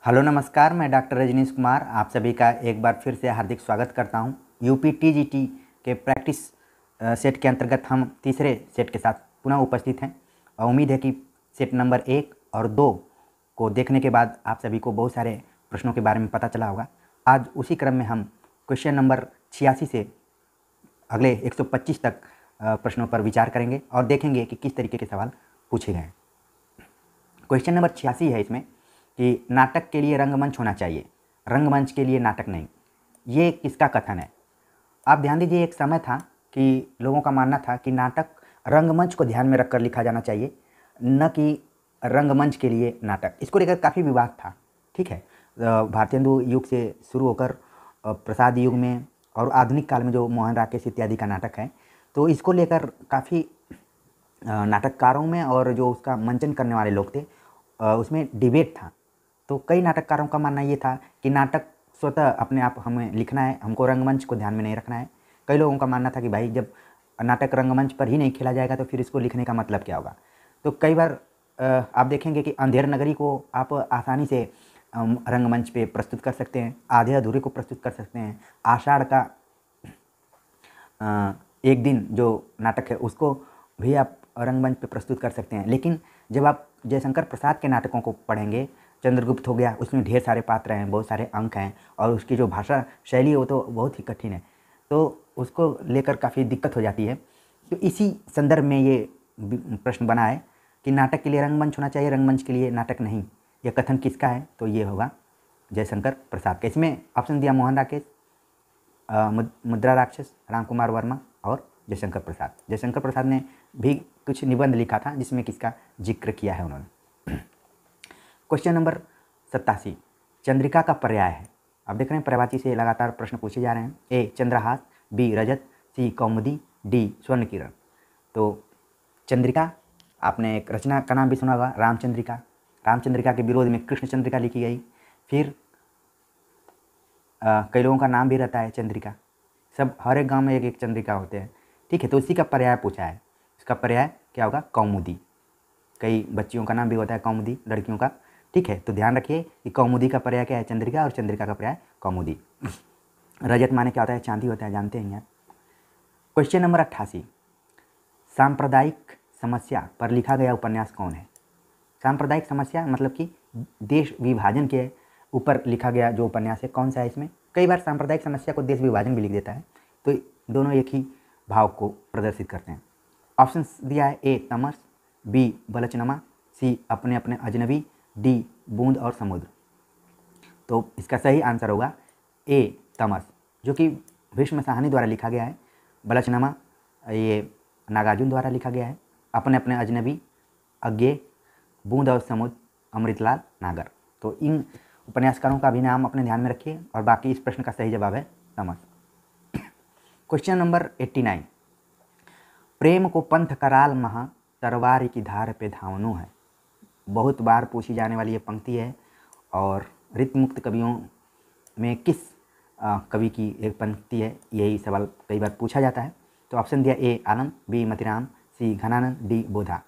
Hello नमस्कार, मैं doctor Rajneesh Kumar आप सभी का एक बार फिर से हार्दिक स्वागत करता हूं। यूपी टीजीटी के प्रैक्टिस सेट के अंतर्गत हम तीसरे सेट के साथ पुनः उपस्थित हैं और उम्मीद है कि सेट नंबर 1 और 2 को देखने के बाद आप सभी को बहुत सारे प्रश्नों के बारे में पता चला होगा। आज उसी क्रम में हम क्वेश्चन नंबर 86 से अगले 125 तक प्रश्नों पर विचार करेंगे और देखेंगे कि किस तरीके के सवाल पूछे गए हैं। क्वेश्चन नंबर 86 है इसमें कि नाटक के लिए रंगमंच होना चाहिए, रंगमंच के लिए नाटक नहीं। ये किसका कथन है? आप ध्यान दीजिए, एक समय था कि लोगों का मानना था कि नाटक रंगमंच को ध्यान में रखकर लिखा जाना चाहिए, न कि रंगमंच के लिए नाटक। इसको लेकर काफ़ी विवाद था। ठीक है, भारतेंदु युग से शुरू होकर प्रसाद युग में और आधुनिक काल में जो मोहन राकेश इत्यादि का नाटक है, तो इसको लेकर काफ़ी नाटककारों में और जो उसका मंचन करने वाले लोग थे उसमें डिबेट था। तो कई नाटककारों का मानना ये था कि नाटक स्वतः अपने आप हमें लिखना है, हमको रंगमंच को ध्यान में नहीं रखना है। कई लोगों का मानना था कि भाई जब नाटक रंगमंच पर ही नहीं खेला जाएगा तो फिर इसको लिखने का मतलब क्या होगा। तो कई बार आप देखेंगे कि अंधेर नगरी को आप आसानी से रंगमंच पे प्रस्तुत कर सकते हैं, आधे अधूरे को प्रस्तुत कर सकते हैं, आषाढ़ का एक दिन जो नाटक है उसको भी आप रंगमंच पे प्रस्तुत कर सकते हैं। लेकिन जब आप जयशंकर प्रसाद के नाटकों को पढ़ेंगे, चंद्रगुप्त हो गया, उसमें ढेर सारे पात्र हैं, बहुत सारे अंक हैं और उसकी जो भाषा शैली है वो तो बहुत ही कठिन है, तो उसको लेकर काफ़ी दिक्कत हो जाती है। तो इसी संदर्भ में ये प्रश्न बना है कि नाटक के लिए रंगमंच होना चाहिए, रंगमंच के लिए नाटक नहीं। यह कथन किसका है? तो ये होगा जयशंकर प्रसाद का। इसमें ऑप्शन दिया मोहन राकेश, मुद्रा राक्षस, राम कुमार वर्मा और जयशंकर प्रसाद। जयशंकर प्रसाद ने भी कुछ निबंध लिखा था जिसमें किसका जिक्र किया है उन्होंने। क्वेश्चन नंबर 87 चंद्रिका का पर्याय है। आप देख रहे हैं प्रभाती से लगातार प्रश्न पूछे जा रहे हैं। ए चंद्रहास, बी रजत, सी कौमुदी, डी स्वर्ण किरण। तो चंद्रिका, आपने एक रचना का नाम भी सुना होगा, रामचंद्रिका। रामचंद्रिका के विरोध में कृष्ण चंद्रिका लिखी गई। फिर कई लोगों का नाम भी रहता है चंद्रिका। सब हर एक गांव में एक एक चंद्रिका होते हैं। ठीक है, तो इसी का पर्याय पूछा है। इसका पर्याय क्या होगा? कौमुदी। कई बच्चियों का नाम भी होता है कौमुदी, लड़कियों का। ठीक है, तो ध्यान रखिए कि कौमुदी का पर्याय क्या है? चंद्रिका, और चंद्रिका का पर्याय कौमुदी। रजत माने क्या होता है? चांदी होता है, जानते हैं यार। क्वेश्चन नंबर 88 सांप्रदायिक समस्या पर लिखा गया उपन्यास कौन है? सांप्रदायिक समस्या मतलब कि देश विभाजन के ऊपर लिखा गया जो उपन्यास है, कौन सा है इसमें? कई बार सांप्रदायिक समस्या को देश विभाजन भी लिख देता है, तो दोनों एक ही भाव को प्रदर्शित करते हैं। ऑप्शन दिया है ए तमस, बी बलचनमा, सी अपने अपने अजनबी, डी बूंद और समुद्र। तो इसका सही आंसर होगा ए तमस, जो कि भीष्म साहनी द्वारा लिखा गया है। बलचनमा ये नागार्जुन द्वारा लिखा गया है। अपने अपने अजनबी अज्ञे, बूंद और समुद्र अमृतलाल नागर। तो इन उपन्यासकारों का भी नाम अपने ध्यान में रखिए और बाकी इस प्रश्न का सही जवाब है तमस। क्वेश्चन नंबर 89 प्रेम को पंथ कराल महा तरवारी की धार पे धावनो है। बहुत बार पूछी जाने वाली ये पंक्ति है और ऋतमुक्त कवियों में किस कवि की एक पंक्ति है, यही सवाल कई बार पूछा जाता है। तो ऑप्शन दिया ए आनंद, बी मतिराम, सी घनानंद, डी बोधा।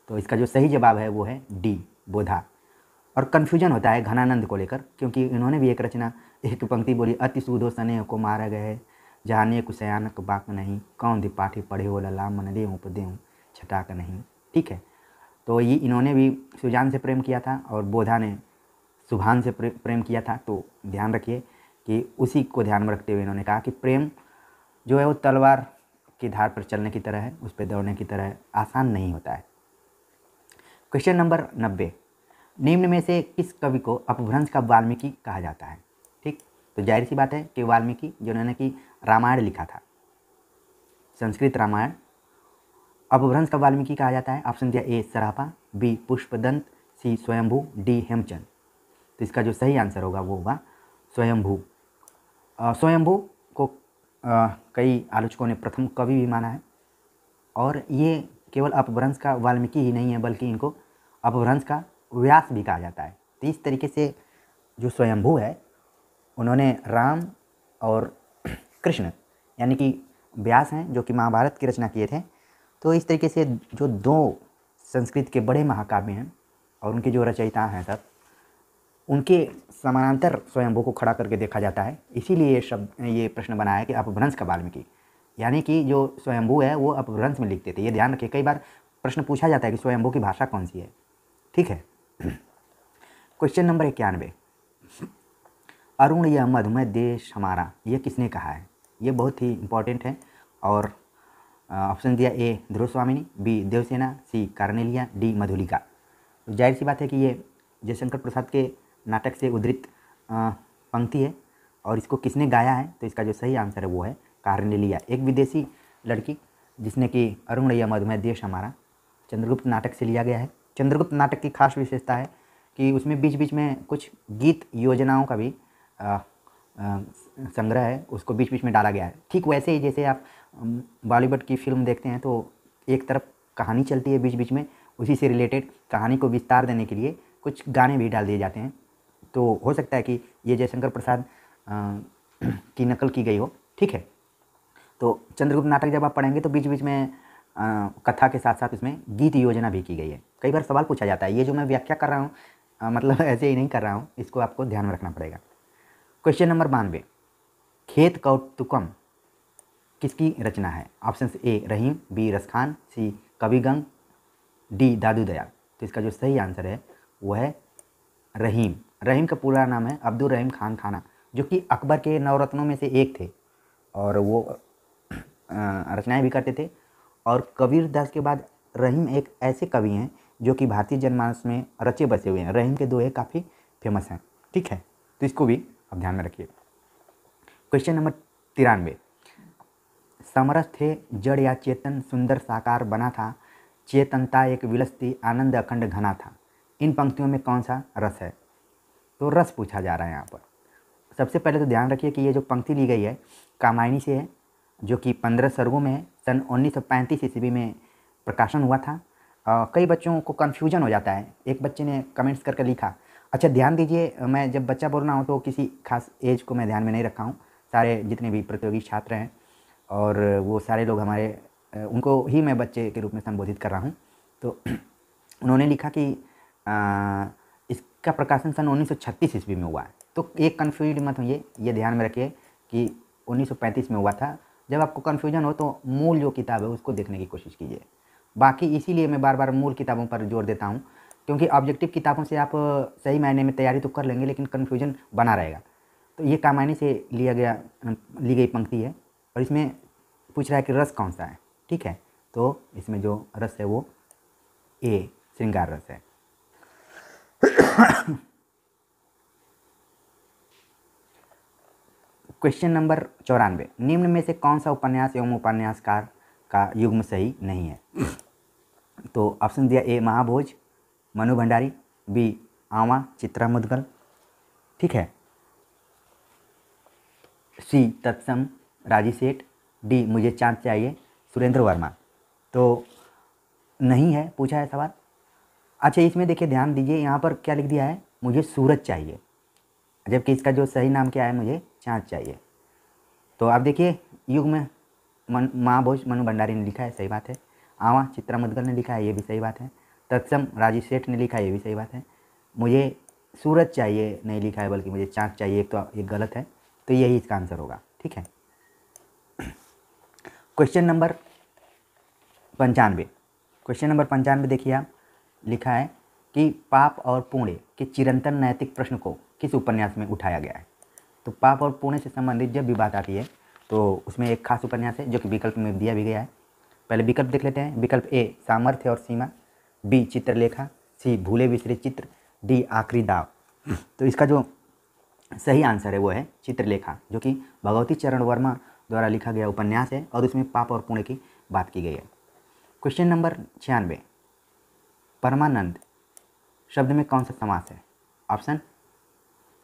तो इसका जो सही जवाब है वो है डी बोधा। और कन्फ्यूजन होता है घनानंद को लेकर, क्योंकि इन्होंने भी एक रचना, एक पंक्ति बोली, अति सूदो सने को मारा गए, जहाने कुशयानक बाक नहीं, कौन दी पाठी पढ़े हो लला मन देहूँ पदेहूँ छटाक नहीं। ठीक है, तो ये इन्होंने भी सुजान से प्रेम किया था और बोधा ने सुभान से प्रेम किया था। तो ध्यान रखिए कि उसी को ध्यान में रखते हुए इन्होंने कहा कि प्रेम जो है वो तलवार की धार पर चलने की तरह है, उस पर दौड़ने की तरह आसान नहीं होता है। क्वेश्चन नंबर 90 निम्न में से किस कवि को अपभ्रंश का वाल्मीकि कहा जाता है? ठीक, तो जाहिर सी बात है कि वाल्मीकि जिन्होंने कि रामायण लिखा था, संस्कृत रामायण, अपभ्रंश का वाल्मीकि कहा जाता है। ऑप्शन दिया ए सरापा, बी पुष्पदंत, सी स्वयंभू, डी हेमचंद। तो इसका जो सही आंसर होगा वो होगा स्वयंभू। स्वयंभू को कई आलोचकों ने प्रथम कवि भी माना है और ये केवल अपभ्रंश का वाल्मीकि ही नहीं है बल्कि इनको अपभ्रंश का व्यास भी कहा जाता है। तो इस तरीके से जो स्वयंभू है उन्होंने राम और कृष्ण यानी कि व्यास हैं जो कि महाभारत की रचना किए थे। तो इस तरीके से जो दो संस्कृत के बड़े महाकाव्य हैं और उनके जो रचयिता हैं सब, उनके समानांतर स्वयंभू को खड़ा करके देखा जाता है। इसीलिए ये प्रश्न बना है कि अपभ्रंश का वाल्मीकि, यानी कि जो स्वयंभू है वो अपभ्रंश में लिखते थे। ये ध्यान रखिए, कई बार प्रश्न पूछा जाता है कि स्वयंभू की भाषा कौन सी है। ठीक है। क्वेश्चन नंबर 91, अरुण यह मधुमय देश हमारा, यह किसने कहा है? ये बहुत ही इंपॉर्टेंट है। और ऑप्शन दिया ए ध्रुव स्वामिनी, बी देवसेना, सी कार्नेलिया, डी मधुलिका। तो जाहिर सी बात है कि ये जयशंकर प्रसाद के नाटक से उद्धृत पंक्ति है और इसको किसने गाया है? तो इसका जो सही आंसर है वो है कार्नेलिया, एक विदेशी लड़की जिसने कि अरुण यह मधुमय देश हमारा चंद्रगुप्त नाटक से लिया गया है। चंद्रगुप्त नाटक की खास विशेषता है कि उसमें बीच बीच में कुछ गीत योजनाओं का भी संग्रह है, उसको बीच बीच में डाला गया है। ठीक वैसे ही जैसे आप बॉलीवुड की फिल्म देखते हैं तो एक तरफ कहानी चलती है बीच बीच में, उसी से रिलेटेड कहानी को विस्तार देने के लिए कुछ गाने भी डाल दिए जाते हैं। तो हो सकता है कि ये जयशंकर प्रसाद की नकल की गई हो। ठीक है। तो चंद्रगुप्त नाटक जब आप पढ़ेंगे तो बीच बीच में कथा के साथ साथ उसमें गीत योजना भी की गई है। कई बार सवाल पूछा जाता है, ये जो मैं व्याख्या कर रहा हूँ मतलब ऐसे ही नहीं कर रहा हूँ, इसको आपको ध्यान में रखना पड़ेगा। क्वेश्चन नंबर 92, खेत कौतुकम किसकी रचना है? Option A Rahim, B Raskhan, C Kavigang, D Dadu Dayal. तो इसका जो सही आंसर है वो है रहीम। रहीम का पूरा नाम है अब्दुल रहीम खान खाना, जो कि अकबर के नवरत्नों में से एक थे और वो रचनाएं भी करते थे। और कबीर दास के बाद रहीम एक ऐसे कवि हैं जो कि भारतीय जनमानस में रचे बसे हुए हैं। रहीम के दोहे काफ़ी फेमस हैं। ठीक है, तो इसको भी आप ध्यान में रखिए। क्वेश्चन नंबर 93, समरस थे जड़ या चेतन सुंदर साकार बना था, चेतनता एक विलसती आनंद अखंड घना था। इन पंक्तियों में कौन सा रस है? तो रस पूछा जा रहा है यहाँ पर। सबसे पहले तो ध्यान रखिए कि ये जो पंक्ति ली गई है कामायनी से है, जो कि 15 सर्गों में है। सन 1935 ईस्वी में प्रकाशन हुआ था। कई बच्चों को कन्फ्यूजन हो जाता है। एक बच्चे ने कमेंट्स करके लिखा, अच्छा ध्यान दीजिए, मैं जब बच्चा बोल रहा हूँ तो किसी खास एज को मैं ध्यान में नहीं रखा हूँ। सारे जितने भी प्रतियोगी छात्र हैं और वो सारे लोग हमारे उनको ही मैं बच्चे के रूप में संबोधित कर रहा हूँ। तो उन्होंने लिखा कि इसका प्रकाशन सन 1936 ईस्वी में हुआ है। तो एक कन्फ्यूज मत होइए, ये ध्यान में रखिए कि 1935 में हुआ था। जब आपको कन्फ्यूजन हो तो मूल जो किताब है उसको देखने की कोशिश कीजिए। बाकी इसीलिए मैं बार बार मूल किताबों पर जोर देता हूँ, क्योंकि ऑब्जेक्टिव किताबों से आप सही मायने में तैयारी तो कर लेंगे लेकिन कन्फ्यूजन बना रहेगा। तो ये कामायनी से ली गई पंक्ति है और इसमें पूछ रहा है कि रस कौन सा है। ठीक है, तो इसमें जो रस है वो ए श्रृंगार रस है। क्वेश्चन नंबर 94, निम्न में से कौन सा उपन्यास एवं उपन्यासकार का युग्म सही नहीं है? तो ऑप्शन दिया ए महाभोज मनु भंडारी, बी आवा चित्रा मुदगल, ठीक है, सी तत्सम राजी सेठ, डी मुझे चाँद चाहिए सुरेंद्र वर्मा। तो नहीं है, पूछा है सवाल। अच्छा इसमें देखिए ध्यान दीजिए, यहाँ पर क्या लिख दिया है, मुझे सूरज चाहिए, जबकि इसका जो सही नाम क्या है, मुझे चाँद चाहिए। तो आप देखिए युग में महाभोज मनु भंडारी ने लिखा है, सही बात है। आवा चित्रा मुदगल ने लिखा है, ये भी सही बात है। तत्सम राजेश सेठ ने लिखा है, ये भी सही बात है। मुझे सूरज चाहिए नहीं लिखा है, बल्कि मुझे चाँद चाहिए, एक तो ये गलत है। तो यही इसका आंसर होगा। ठीक है। क्वेश्चन नंबर 95, क्वेश्चन नंबर 95 देखिए आप, लिखा है कि पाप और पुण्य के चिरंतन नैतिक प्रश्न को किस उपन्यास में उठाया गया है? तो पाप और पुण्य से संबंधित जब भी बात आती है तो उसमें एक खास उपन्यास है जो कि विकल्प में दिया भी गया है। पहले विकल्प देख लेते हैं। विकल्प ए सामर्थ्य और सीमा, बी चित्रलेखा, सी भूले बिसरे चित्र, डी आखिरी दाव। तो इसका जो सही आंसर है वो है चित्रलेखा, जो कि भगवती चरण वर्मा द्वारा लिखा गया उपन्यास है और उसमें पाप और पुण्य की बात की गई है। क्वेश्चन नंबर 96, परमानंद शब्द में कौन सा समास है? ऑप्शन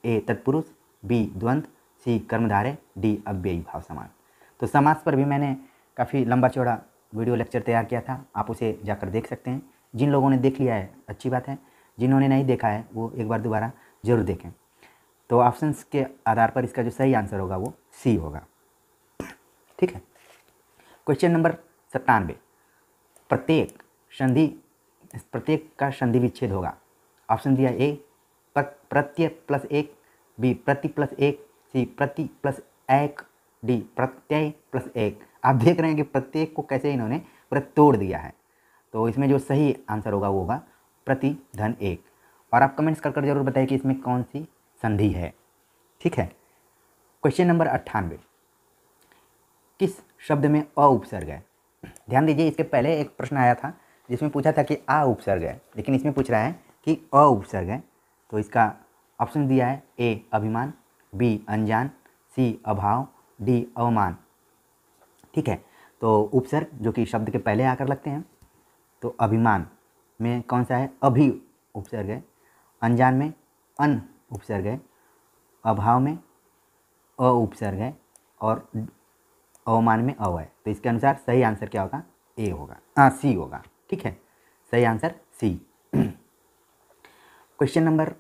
ए तत्पुरुष, बी द्वंद्व, सी कर्मधारय, डी अव्ययी भाव समास। तो समास पर भी मैंने काफ़ी लंबा चौड़ा वीडियो लेक्चर तैयार किया था, आप उसे जाकर देख सकते हैं। जिन लोगों ने देख लिया है अच्छी बात है, जिन्होंने नहीं देखा है वो एक बार दोबारा ज़रूर देखें। तो ऑप्शंस के आधार पर इसका जो सही आंसर होगा वो सी होगा। ठीक है। क्वेश्चन नंबर 97, प्रत्येक का संधि विच्छेद होगा। ऑप्शन दिया ए प्रत्यय प्लस एक, बी प्रति प्लस एक, सी प्रति प्लस एक, डी प्रत्यय प्लस एक। आप देख रहे हैं कि प्रत्येक को कैसे इन्होंने पूरा तोड़ दिया है। तो इसमें जो सही आंसर होगा वो होगा प्रति धन एक। और आप कमेंट्स कर जरूर बताइए कि इसमें कौन सी संधि है। ठीक है। क्वेश्चन नंबर 98, किस शब्द में अ उपसर्ग है? ध्यान दीजिए, इसके पहले एक प्रश्न आया था जिसमें पूछा था कि आ उपसर्ग है, लेकिन इसमें पूछ रहा है कि अ उपसर्ग है। तो इसका ऑप्शन दिया है ए अभिमान, बी अनजान, सी अभाव, डी अवमान। ठीक है। तो उपसर्ग जो कि शब्द के पहले आकर लगते हैं, तो अभिमान में कौन सा है? अभि उपसर्ग है। अनजान में अन उपसर्ग है। अभाव में अ उपसर्ग है। और अवमान में अव है। तो इसके अनुसार सही आंसर क्या होगा? ए होगा, सी होगा। ठीक है, सही answer C. Question number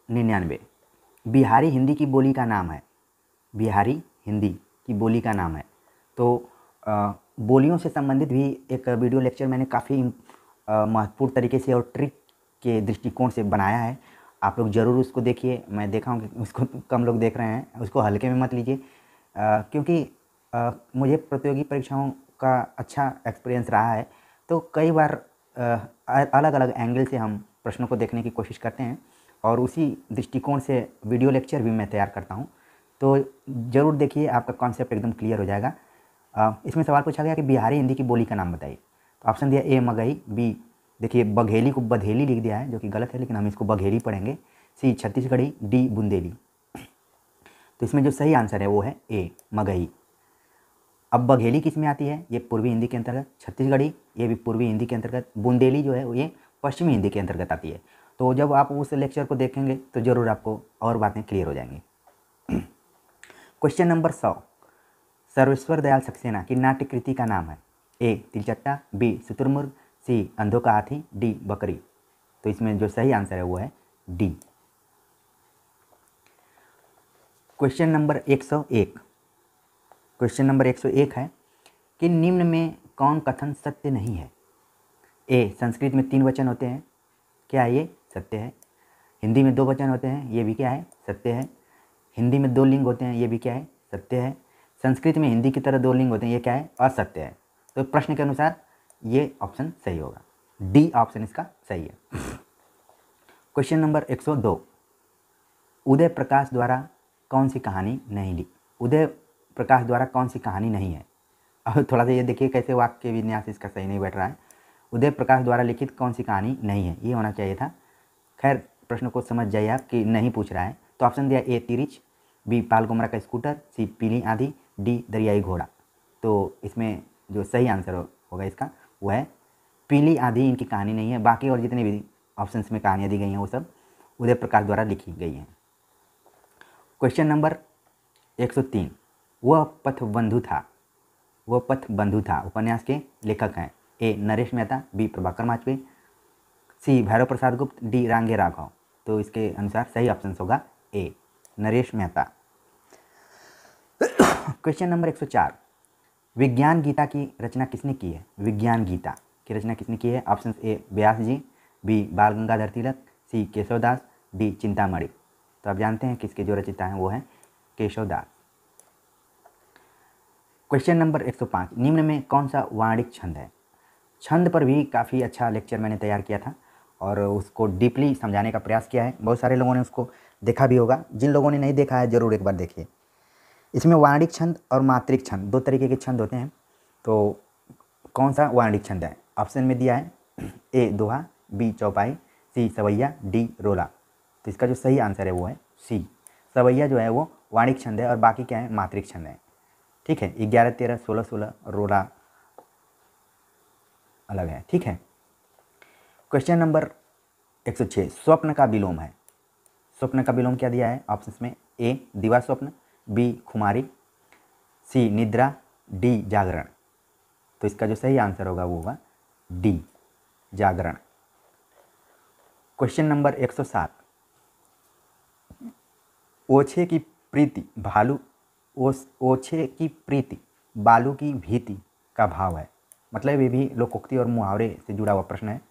99, Bihari Hindi की बोली का नाम है। बिहारी हिंदी की बोली का नाम है। तो बोलियों से संबंधित भी एक वीडियो लेक्चर मैंने काफ़ी महत्वपूर्ण तरीके से और ट्रिक के दृष्टिकोण से बनाया है। आप लोग ज़रूर उसको देखिए। मैं देखा हूँ कि उसको कम लोग देख रहे हैं, उसको हल्के में मत लीजिए, क्योंकि मुझे प्रतियोगी परीक्षाओं का अच्छा एक्सपीरियंस रहा है। तो कई बार अलग अलग एंगल से हम प्रश्नों को देखने की कोशिश करते हैं और उसी दृष्टिकोण से वीडियो लेक्चर भी मैं तैयार करता हूँ। तो ज़रूर देखिए, आपका कॉन्सेप्ट एकदम क्लियर हो जाएगा। इसमें सवाल पूछा गया कि बिहारी हिंदी की बोली का नाम बताइए। तो ऑप्शन दिया ए मगही, बी देखिए बघेली को बधेली लिख दिया है जो कि गलत है, लेकिन हम इसको बघेली पढ़ेंगे, सी छत्तीसगढ़ी, डी बुंदेली। तो इसमें जो सही आंसर है वो है ए मगही। अब बघेली किस में आती है? ये पूर्वी हिंदी के अंतर्गत। छत्तीसगढ़ी ये भी पूर्वी हिंदी के अंतर्गत। बुंदेली जो है वो ये पश्चिमी हिंदी के अंतर्गत आती है। तो जब आप उस लेक्चर को देखेंगे तो ज़रूर आपको और बातें क्लियर हो जाएंगी। क्वेश्चन नंबर 100, सर्वेश्वर दयाल सक्सेना की नाट्य कृति का नाम है। ए तिलचट्टा, बी शुतुरमुर्ग, सी अंधों का हाथी, डी बकरी। तो इसमें जो सही आंसर है वो है D. Question number 101, question number 101 है कि निम्न में कौन कथन सत्य नहीं है? ए संस्कृत में 3 वचन होते हैं, क्या ये सत्य है? हिंदी में 2 वचन होते हैं, ये भी क्या है? सत्य है। हिंदी में 2 लिंग होते हैं, ये भी क्या है? सत्य है। संस्कृत में हिंदी की तरह 2 लिंग होते हैं, ये क्या है? असत्य है। तो प्रश्न के अनुसार ये ऑप्शन सही होगा, डी ऑप्शन इसका सही है। क्वेश्चन नंबर 102, उदय प्रकाश द्वारा कौन सी कहानी नहीं लिखी? उदय प्रकाश द्वारा कौन सी कहानी नहीं है? अब थोड़ा सा ये देखिए कैसे वाक्य विन्यास इसका सही नहीं बैठ रहा है। उदय प्रकाश द्वारा लिखित कौन सी कहानी नहीं है, ये होना चाहिए था। खैर प्रश्न को समझ जाइए आप कि नहीं पूछ रहा है। तो ऑप्शन दिया ए तिरिच, बी पाल गुमरा का स्कूटर, सी पीली आंधी, डी दरियाई घोड़ा। तो इसमें जो सही आंसर होगा इसका वो है पीली आंधी इनकी कहानी नहीं है। बाकी और जितने भी ऑप्शंस में कहानियाँ दी गई हैं वो सब उदय प्रकाश द्वारा लिखी गई हैं। क्वेश्चन नंबर 103, वह पथ बंधु था। वह पथ बंधु था उपन्यास के लेखक हैं। ए नरेश मेहता, बी प्रभाकर माचवे, सी भैरव प्रसाद गुप्त, डी रांगे राघव। तो इसके अनुसार सही ऑप्शन होगा ए नरेश मेहता। क्वेश्चन नंबर 104, विज्ञान गीता की रचना किसने की है? विज्ञान गीता की रचना किसने की है? ऑप्शन ए व्यास जी, बी बाल गंगाधर तिलक, सी केशवदास, डी चिंतामणि। तो आप जानते हैं किसके जो रचयिता हैं वो हैं केशवदास। क्वेश्चन नंबर 105, निम्न में कौन सा वाणिक छंद है? छंद पर भी काफ़ी अच्छा लेक्चर मैंने तैयार किया था और उसको डीपली समझाने का प्रयास किया है। बहुत सारे लोगों ने उसको देखा भी होगा। जिन लोगों ने नहीं देखा है ज़रूर एक बार देखिए। इसमें वाणिक छंद और मात्रिक छंद 2 तरीके के छंद होते हैं। तो कौन सा वाणिक छंद है? ऑप्शन में दिया है ए दोहा, बी चौपाई, सी सवैया, डी रोला। तो इसका जो सही आंसर है वो है सी। सवैया जो है वो वाणिक छंद है और बाकी क्या है? मात्रिक छंद है। ठीक है, 11, 13, 16, 16 रोला अलग है। ठीक है। क्वेश्चन नंबर 106, स्वप्न का विलोम है। स्वप्न का विलोम क्या दिया है? ऑप्शन में ए दिवा स्वप्न, बी खुमारी, सी निद्रा, डी जागरण। तो इसका जो सही आंसर होगा वो होगा डी जागरण। क्वेश्चन नंबर 107, ओछे की प्रीति भालू ओछे की प्रीति बालू की भीति का भाव है। मतलब ये भी लोकोक्ति और मुहावरे से जुड़ा हुआ प्रश्न है।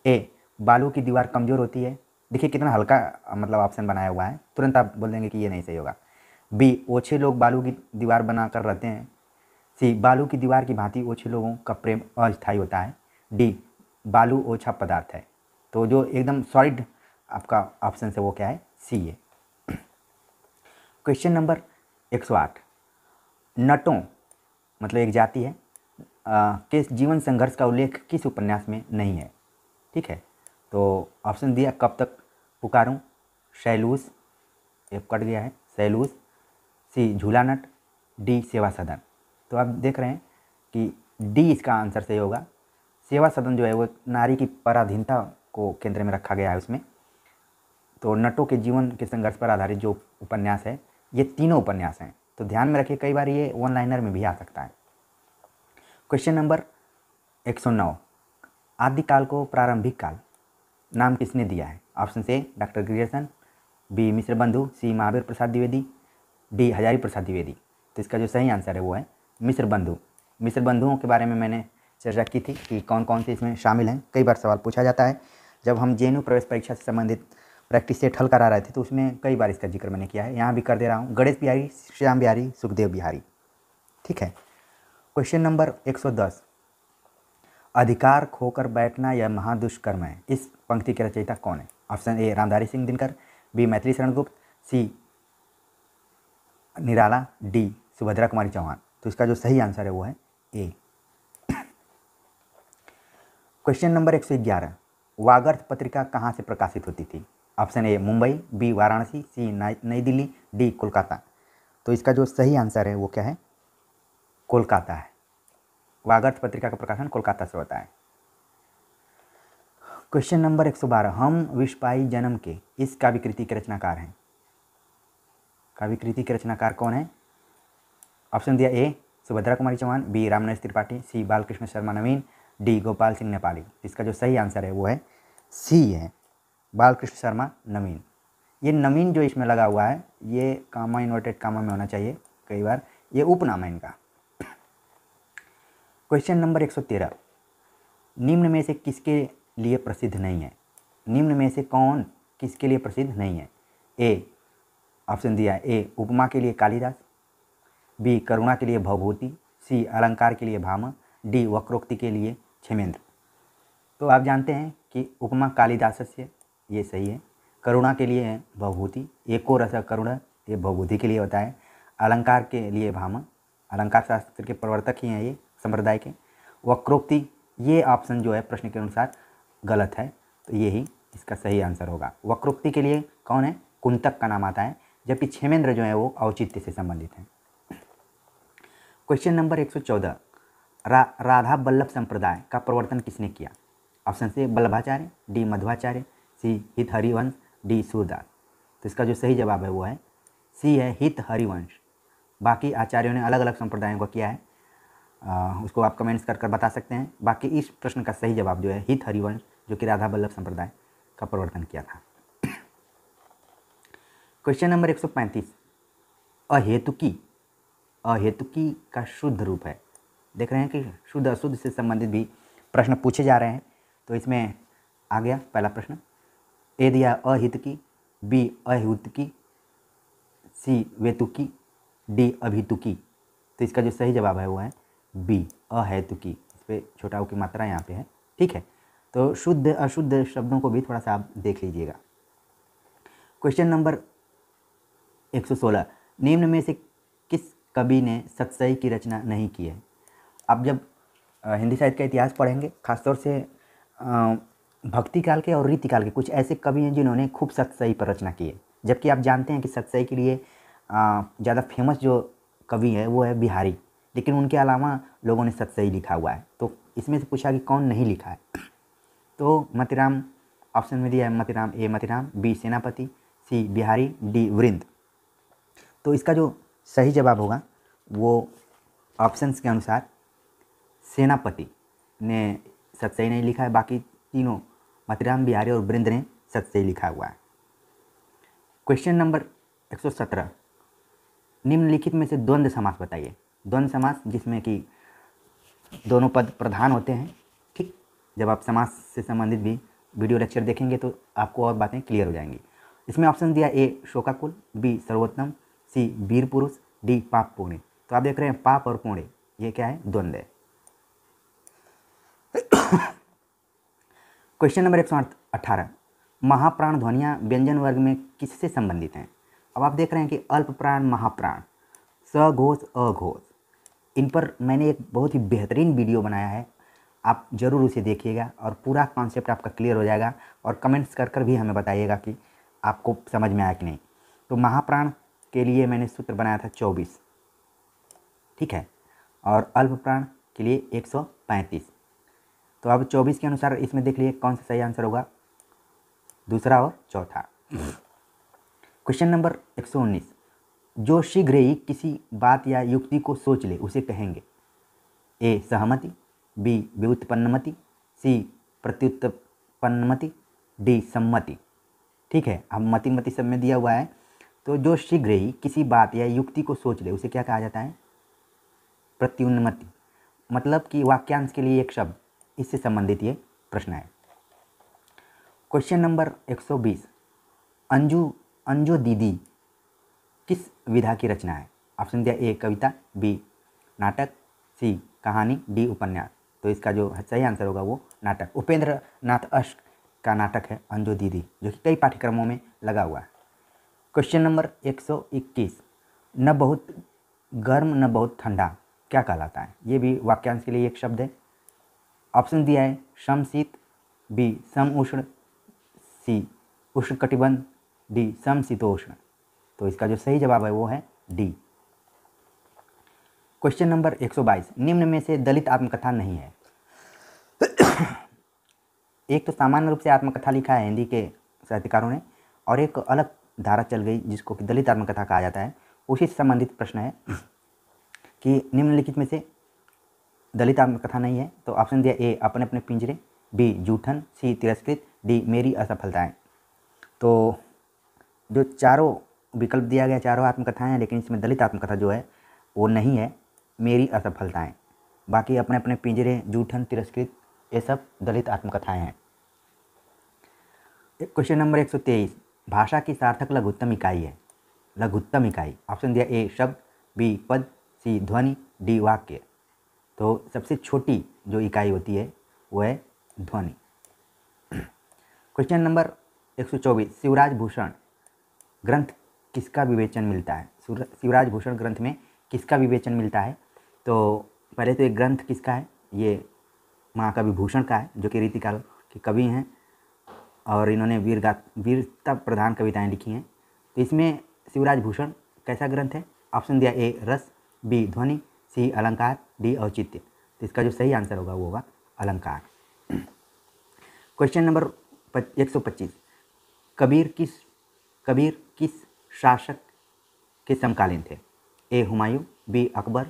ए बालू की दीवार कमज़ोर होती है, देखिए कितना हल्का मतलब ऑप्शन बनाया हुआ है, तुरंत आप बोल देंगे कि ये नहीं सही होगा। बी, ओछे लोग बालू की दीवार बनाकर रहते हैं। सी, बालू की दीवार की भांति ओछे लोगों का प्रेम अस्थायी होता है। डी, बालू ओछा पदार्थ है। तो जो एकदम सॉलिड आपका ऑप्शन है वो क्या है, सी है। क्वेश्चन नंबर 108, नटों मतलब एक जाति है के जीवन संघर्ष का उल्लेख किस उपन्यास में नहीं है। ठीक है, तो ऑप्शन दिया कब तक पुकारूं, शैलूस, एक कट गया है, शैलूस, सी झूला नट, डी सेवा सदन। तो आप देख रहे हैं कि डी इसका आंसर सही होगा। सेवा सदन जो है वो नारी की पराधीनता को केंद्र में रखा गया है उसमें। तो नटों के जीवन के संघर्ष पर आधारित जो उपन्यास है, ये तीनों उपन्यास हैं, तो ध्यान में रखिए, कई बार ये वन लाइनर में भी आ सकता है। क्वेश्चन नंबर 109, आदिकाल को प्रारंभिक काल नाम किसने दिया है। Option A doctor Grierson, B Mishra Bandhu, C Mahavir Prasad Dwivedi, D Hazari Prasad Dwivedi. तो इसका जो सही आंसर है वो है मिश्र बंधु। मिश्र बंधुओं के बारे में मैंने चर्चा की थी कि कौन कौन से इसमें शामिल हैं, कई बार सवाल पूछा जाता है। जब हम जेएनयू प्रवेश परीक्षा से संबंधित प्रैक्टिस सेट हल करा रहे थे तो उसमें कई बार इसका जिक्र मैंने किया है, यहाँ भी कर दे रहा हूँ। गणेश बिहारी, श्याम बिहारी, सुखदेव बिहारी। ठीक है, क्वेश्चन नंबर 110, अधिकार खोकर बैठना यह महादुष्कर्म है, इस पंक्ति के रचयिता कौन है। Option A Ramdhari Singh Dinkar, B Maithili Sharan Gupt, C Nirala, D Subhadra Kumari Chauhan. तो इसका जो सही आंसर है वो है ए। क्वेश्चन नंबर 111, वागर्थ पत्रिका कहाँ से प्रकाशित होती थी। Option A Mumbai, B Varanasi, C New Delhi, D Kolkata. तो इसका जो सही आंसर है वो क्या है, कोलकाता है। वागर्थ पत्रिका का प्रकाशन कोलकाता से होता है। क्वेश्चन नंबर 112, हम विश्वपाई जन्म के इस काव्य कृति के रचनाकार हैं। काव्य कृति के रचनाकार कौन है। ऑप्शन दिया ए सुभद्रा कुमारी चौहान, बी रामनरेश त्रिपाठी, सी बालकृष्ण शर्मा नवीन, डी गोपाल सिंह नेपाली। इसका जो सही आंसर है वो है सी है, बालकृष्ण शर्मा नवीन। ये नवीन जो इसमें लगा हुआ है ये कामा इन्वर्टेड कामा में होना चाहिए, कई बार ये उपनाम है इनका। क्वेश्चन नंबर 113, निम्न में से किसके लिए प्रसिद्ध नहीं है। निम्न में से कौन किसके लिए प्रसिद्ध नहीं है। ए ऑप्शन दिया ए उपमा के लिए कालिदास, बी करुणा के लिए भवभूति, सी अलंकार के लिए भामा, डी वक्रोक्ति के लिए क्षेमेंद्र। तो आप जानते हैं कि उपमा कालिदासस्य, ये सही है। करुणा के लिए है भवभूति, एको रस करुणा, ये भवभूति के लिए होता है। अलंकार के लिए भामा, अलंकार शास्त्र के प्रवर्तक ही हैं ये संप्रदाय के। वक्रोक्ति, ये ऑप्शन जो है प्रश्न के अनुसार गलत है, तो ये ही इसका सही आंसर होगा। वक्रोक्ति के लिए कौन है, कुंतक का नाम आता है, जबकि क्षेमेंद्र जो है वो औचित्य से संबंधित है। क्वेश्चन नंबर 114, राधा वल्लभ संप्रदाय का प्रवर्तन किसने किया। ऑप्शन से वल्लभाचार्य, डी मध्वाचार्य, सी हित हरिवंश, डी सूरदास। तो इसका जो सही जवाब है वो है सी है हित हरिवंश। बाकी आचार्यों ने अलग अलग संप्रदायों को किया है, उसको आप कमेंट्स कर बता सकते हैं। बाकी इस प्रश्न का सही जवाब जो है हित हरिवंश, जो कि राधा वल्लभ संप्रदाय का प्रवर्तन किया था। क्वेश्चन नंबर 135, अहेतुकी, अहेतुकी का शुद्ध रूप है। देख रहे हैं कि शुद्ध अशुद्ध से संबंधित भी प्रश्न पूछे जा रहे हैं, तो इसमें आ गया पहला प्रश्न। ए दिया अहितुकी, बी अहेतुकी, सी वेतुकी, डी अभितुकी। तो इसका जो सही जवाब है वो है बी अहेतुकी। इस पर छोटा ऊ की मात्रा यहाँ पे है। ठीक है, तो शुद्ध अशुद्ध शब्दों को भी थोड़ा सा आप देख लीजिएगा। क्वेश्चन नंबर 116, निम्न में से किस कवि ने सतसई की रचना नहीं की है। आप जब हिंदी साहित्य का इतिहास पढ़ेंगे, खासतौर से भक्ति काल के और रीति काल के कुछ ऐसे कवि हैं जिन्होंने खूब सतसई पर रचना की है, जबकि आप जानते हैं कि सतसई के लिए ज़्यादा फेमस जो कवि है वो है बिहारी, लेकिन उनके अलावा लोगों ने सतसई लिखा हुआ है। तो इसमें से पूछा कि कौन नहीं लिखा है, तो मतिराम ऑप्शन में दिया है मतिराम, ए मतिराम, बी सेनापति, सी बिहारी, डी वृंद। तो इसका जो सही जवाब होगा वो ऑप्शंस के अनुसार सेनापति ने सतसई नहीं लिखा है, बाकी तीनों मतिराम, बिहारी और वृंद ने सतसई लिखा हुआ है। क्वेश्चन नंबर 117, निम्नलिखित में से द्वंद्व समास बताइए। द्वंद्व समास जिसमें कि दोनों पद प्रधान होते हैं। ठीक, जब आप समास से संबंधित भी वीडियो लेक्चर देखेंगे तो आपको और बातें क्लियर हो जाएंगी। इसमें ऑप्शन दिया ए शोकाकुल, बी सर्वोत्तम, सी वीर पुरुष, डी पाप पुण्य। तो आप देख रहे हैं पाप और पुण्य ये क्या है, द्वंद्व है। क्वेश्चन नंबर 118, महाप्राण ध्वनियाँ व्यंजन वर्ग में किससे संबंधित हैं। अब आप देख रहे हैं कि अल्प प्राण, महाप्राण, सघोष, अघोष, इन पर मैंने एक बहुत ही बेहतरीन वीडियो बनाया है, आप ज़रूर उसे देखिएगा और पूरा कॉन्सेप्ट आपका क्लियर हो जाएगा। और कमेंट्स कर भी हमें बताइएगा कि आपको समझ में आया कि नहीं। तो महाप्राण के लिए मैंने सूत्र बनाया था 24, ठीक है, और अल्प प्राण के लिए 135। तो अब 24 के अनुसार इसमें देख लिए कौन सा सही आंसर होगा, दूसरा और चौथा। क्वेश्चन नंबर 119, जो शीघ्र ही किसी बात या युक्ति को सोच ले उसे कहेंगे। ए सहमति, बी व्युत्पन्नमति, सी प्रत्युत्पन्नमति, डी सम्मति। ठीक है, अब मति मति सब में दिया हुआ है। तो जो शीघ्र ही किसी बात या युक्ति को सोच ले उसे क्या कहा जाता है, प्रत्युन्नमति। मतलब कि वाक्यांश के लिए एक शब्द, इससे संबंधित ये प्रश्न है। क्वेश्चन नंबर 120, अंजू दीदी किस विधा की रचना है। ऑप्शन दिया ए कविता, बी नाटक, सी कहानी, डी उपन्यास। तो इसका जो सही आंसर होगा वो नाटक, उपेंद्र नाथ अश्क का नाटक है अंजू दीदी, जो कि कई पाठ्यक्रमों में लगा हुआ है। क्वेश्चन नंबर 121, न बहुत गर्म न बहुत ठंडा क्या कहलाता है। ये भी वाक्यांश के लिए एक शब्द है। ऑप्शन दिया है समशीत, बी सम उष्ण, सी उष्ण कटिबंध, डी समशीतोष्ण। तो इसका जो सही जवाब है वो है डी। क्वेश्चन नंबर 122, निम्न में से दलित आत्मकथा नहीं है। एक तो सामान्य रूप से आत्मकथा लिखा है हिंदी के साहित्यकारों ने, और एक अलग धारा चल गई जिसको कि दलित आत्मकथा कहा जाता है। उसी से संबंधित प्रश्न है कि निम्नलिखित में से दलित आत्मकथा नहीं है। तो ऑप्शन दिया ए अपने अपने पिंजरे, बी जूठन, सी तिरस्कृत, डी मेरी असफलताएं। तो जो चारों विकल्प दिया गया चारों आत्मकथाएं हैं, लेकिन इसमें दलित आत्मकथा जो है वो नहीं है, मेरी असफलताएं। बाकी अपने अपने पिंजरे, जूठन, तिरस्कृत, ये सब दलित आत्मकथाएं हैं। क्वेश्चन नंबर 123, भाषा की सार्थक लघुत्तम इकाई है। लघुत्तम इकाई, ऑप्शन दिया ए शब्द, बी पद, सी ध्वनि, डी वाक्य। तो सबसे छोटी जो इकाई होती है वो है ध्वनि। क्वेश्चन नंबर 124, शिवराज भूषण ग्रंथ किसका विवेचन मिलता है। शिवराज भूषण ग्रंथ में किसका विवेचन मिलता है। तो पहले तो एक ग्रंथ किसका है, ये महाकवि भूषण का है, जो कि रीतिकाल के कवि हैं और इन्होंने वीरता प्रधान कविताएं लिखी हैं। तो इसमें शिवराज भूषण कैसा ग्रंथ है। ऑप्शन दिया ए रस, बी ध्वनि, सी अलंकार, डी औचित्य। तो इसका जो सही आंसर होगा वो होगा अलंकार। क्वेश्चन नंबर 125, कबीर किस शासक के समकालीन थे। ए हुमायूं, बी अकबर,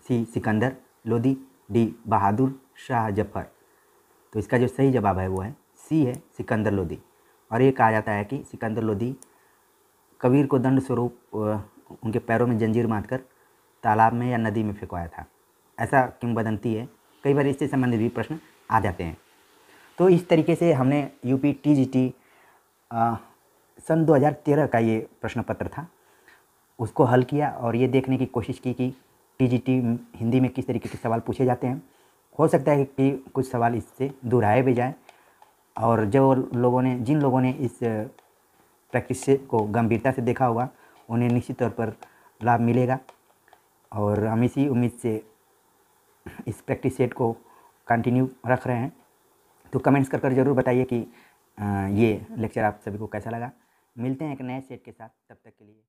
सी सिकंदर लोदी, डी बहादुर शाह जफर। तो इसका जो सही जवाब है वो है सी है, सिकंदर लोदी। और ये कहा जाता है कि सिकंदर लोदी कबीर को दंड स्वरूप उनके पैरों में जंजीर बांधकर तालाब में या नदी में फेंकवाया था, ऐसा किंवदंती है। कई बार इससे संबंधित भी प्रश्न आ जाते हैं। तो इस तरीके से हमने यूपी टीजीटी सन 2013 का ये प्रश्न पत्र था, उसको हल किया और ये देखने की कोशिश की कि टीजीटी हिंदी में किस तरीके के सवाल पूछे जाते हैं। हो सकता है कि कुछ सवाल इससे दोहराए भी जाए, और जिन लोगों ने इस प्रैक्टिस को गंभीरता से देखा होगा उन्हें निश्चित तौर पर लाभ मिलेगा। और हम इसी उम्मीद से इस प्रैक्टिस सेट को कंटिन्यू रख रहे हैं। तो कमेंट्स कर ज़रूर बताइए कि ये लेक्चर आप सभी को कैसा लगा। मिलते हैं एक नए सेट के साथ, तब तक के लिए।